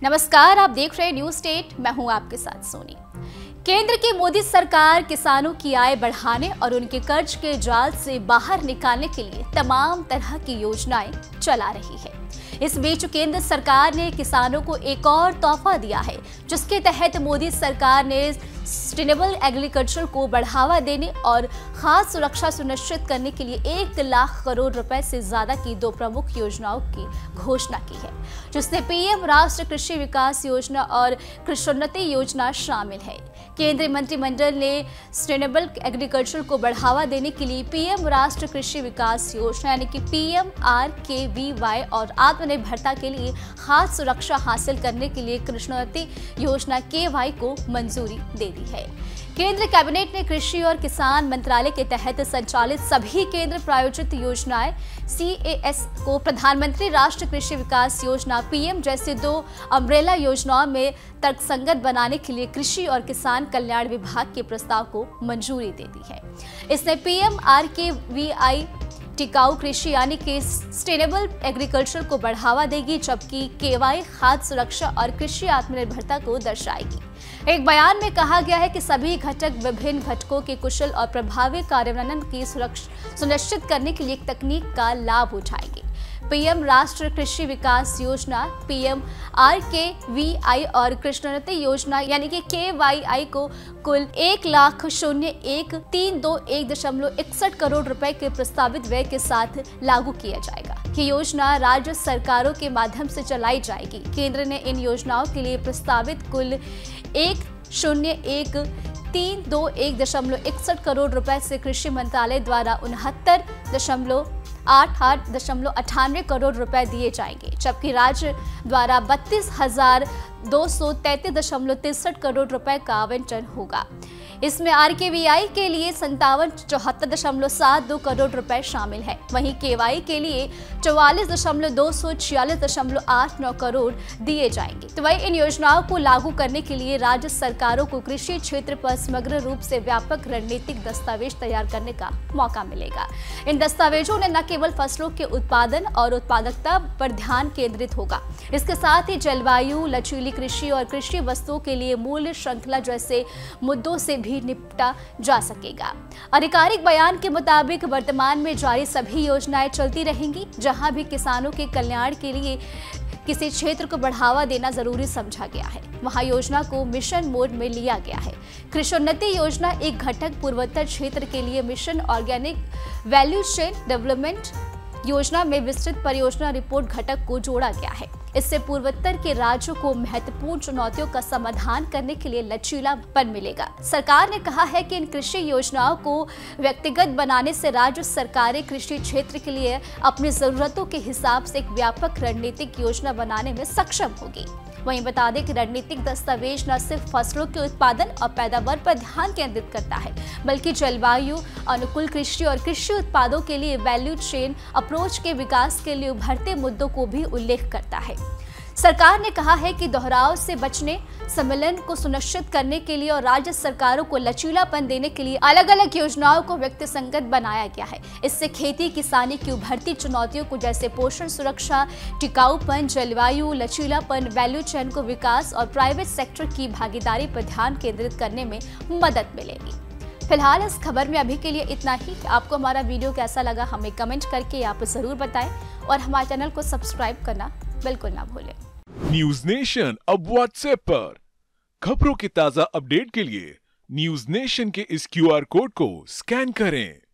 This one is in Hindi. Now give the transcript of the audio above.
नमस्कार, आप देख रहे हैं न्यूज स्टेट। मैं हूं आपके साथ सोनी। केंद्र की मोदी सरकार किसानों की आय बढ़ाने और उनके कर्ज के जाल से बाहर निकालने के लिए तमाम तरह की योजनाएं चला रही है। इस बीच केंद्र सरकार ने किसानों को एक और तोहफा दिया है, जिसके तहत मोदी सरकार ने सस्टेनेबल एग्रीकल्चर को बढ़ावा देने और खाद्य सुरक्षा सुनिश्चित करने के लिए 1 लाख करोड़ रुपए से ज्यादा की 2 प्रमुख योजनाओं की घोषणा की है, जिसमें पीएम राष्ट्रीय कृषि विकास योजना और कृषोन्नति योजना शामिल है। केंद्रीय मंत्रिमंडल ने सस्टेनेबल एग्रीकल्चर को बढ़ावा देने के लिए पीएम राष्ट्रीय कृषि विकास योजना यानी कि PMRKVY और आत्मनिर्भरता के लिए खाद्य सुरक्षा हासिल करने के लिए कृषोन्नति योजना KY को मंजूरी दे दी है। केंद्र कैबिनेट ने कृषि और किसान मंत्रालय के तहत संचालित सभी केंद्र प्रायोजित योजनाएं CAS को प्रधानमंत्री राष्ट्रीय कृषि विकास योजना PM जैसे 2 अम्ब्रेला योजनाओं में तर्कसंगत बनाने के लिए कृषि और किसान कल्याण विभाग के प्रस्ताव को मंजूरी दे दी है। इसने PMRKVY टिकाऊ कृषि यानी कि सस्टेनेबल एग्रीकल्चर को बढ़ावा देगी, जबकि KY खाद्य सुरक्षा और कृषि आत्मनिर्भरता को दर्शाएगी। एक बयान में कहा गया है कि सभी घटक विभिन्न घटकों के कुशल और प्रभावी कार्यान्वयन की सुनिश्चित करने के लिए एक तकनीक का लाभ उठाएंगे। पीएम राष्ट्रीय कृषि विकास योजना PMRKVY और कृषोन्नति योजना यानी कि KYI को कुल 1,01,321.61 करोड़ रुपए के प्रस्तावित व्यय के साथ लागू किया जाएगा। ये योजना राज्य सरकारों के माध्यम से चलाई जाएगी। केंद्र ने इन योजनाओं के लिए प्रस्तावित कुल 1,01,321.61 करोड़ रुपए से कृषि मंत्रालय द्वारा 69.88 करोड़ रुपए दिए जाएंगे, जबकि राज्य द्वारा 32,233.63 करोड़ रुपए का आवंटन होगा। इसमें RKVI के लिए 57,74.72 करोड़ रुपए शामिल है। वहीं KY के लिए 44,246.89 करोड़ दिए जाएंगे। तो वही इन योजनाओं को लागू करने के लिए राज्य सरकारों को कृषि क्षेत्र पर समग्र रूप से व्यापक रणनीतिक दस्तावेज तैयार करने का मौका मिलेगा। इन दस्तावेजों ने न केवल फसलों के उत्पादन और उत्पादकता पर ध्यान केंद्रित होगा, इसके साथ ही जलवायु, लचीली कृषि और कृषि वस्तुओं के लिए मूल्य श्रृंखला जैसे मुद्दों से भी निपटा जा सकेगा। आधिकारिक बयान के मुताबिक वर्तमान में जारी सभी योजनाएं चलती रहेंगी, जहां भी किसानों के कल्याण के लिए किसी क्षेत्र को बढ़ावा देना जरूरी समझा गया है, वहां योजना को मिशन मोड में लिया गया है। कृषोन्नति योजना एक घटक पूर्वोत्तर क्षेत्र के लिए mission organic value chain development योजना में विस्तृत परियोजना रिपोर्ट घटक को जोड़ा गया है। इससे पूर्वोत्तर के राज्यों को महत्वपूर्ण चुनौतियों का समाधान करने के लिए लचीलापन मिलेगा। सरकार ने कहा है कि इन कृषि योजनाओं को व्यक्तिगत बनाने से राज्य सरकारें कृषि क्षेत्र के लिए अपनी जरूरतों के हिसाब से एक व्यापक रणनीतिक योजना बनाने में सक्षम होगी। वहीं बता दें कि रणनीतिक दस्तावेज न सिर्फ फसलों के उत्पादन और पैदावार पर ध्यान केंद्रित करता है, बल्कि जलवायु अनुकूल कृषि और कृषि उत्पादों के लिए वैल्यू चेन अप्रोच के विकास के लिए उभरते मुद्दों को भी उल्लेख करता है। सरकार ने कहा है कि दोहराव से बचने, सम्मेलन को सुनिश्चित करने के लिए और राज्य सरकारों को लचीलापन देने के लिए अलग अलग योजनाओं को व्यक्तिसंगत बनाया गया है। इससे खेती किसानी की उभरती चुनौतियों को जैसे पोषण सुरक्षा, टिकाऊपन, जलवायु, लचीलापन, वैल्यू चेन को विकास और प्राइवेट सेक्टर की भागीदारी पर ध्यान केंद्रित करने में मदद मिलेगी। फिलहाल इस खबर में अभी के लिए इतना ही। आपको हमारा वीडियो कैसा लगा हमें कमेंट करके आप जरूर बताएं और हमारे चैनल को सब्सक्राइब करना बिल्कुल ना भूलें। न्यूज नेशन अब व्हाट्सएप पर खबरों की ताजा अपडेट के लिए न्यूज नेशन के इस QR कोड को स्कैन करें।